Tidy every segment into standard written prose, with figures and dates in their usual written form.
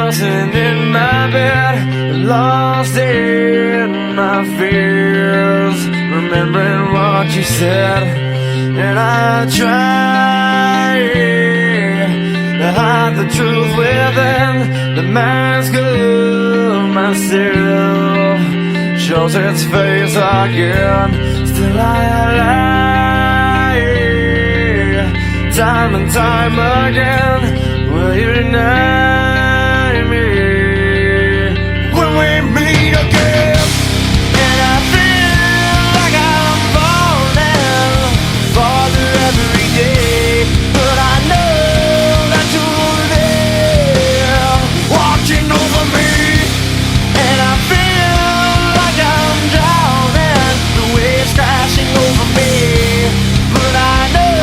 tossing in my bed, lost in my fears, remembering what you said. And I try to hide the truth within the mask of myself, shows its face again. Still I lie, time and time again. Will you deny me when we meet again? And I feel like I'm falling farther every day, but I know that you're there watching over me. And I feel like I'm drowning, the waves crashing over me, but I know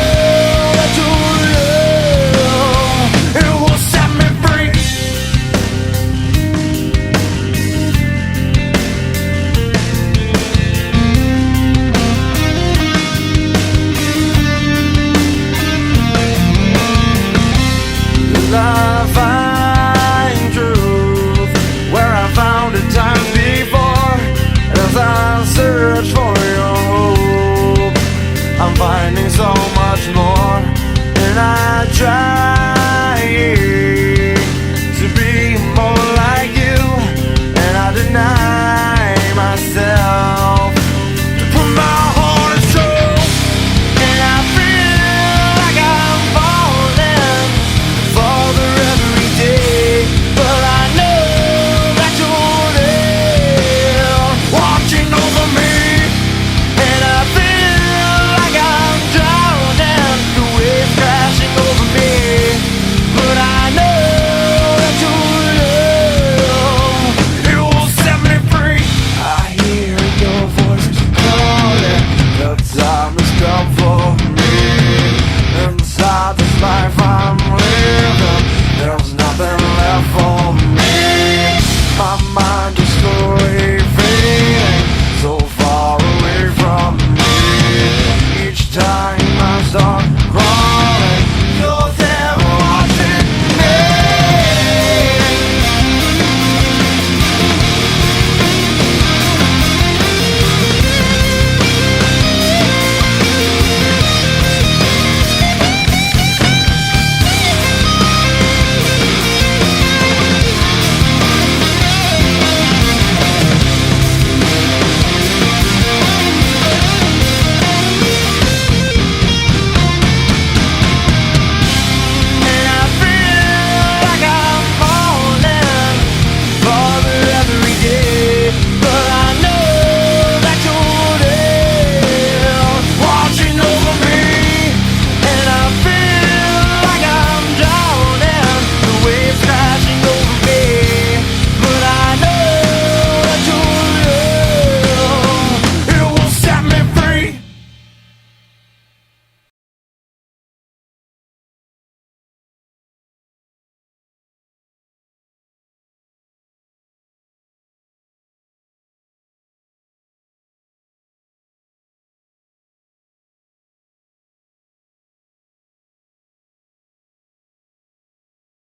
that your love, it will set me free. Love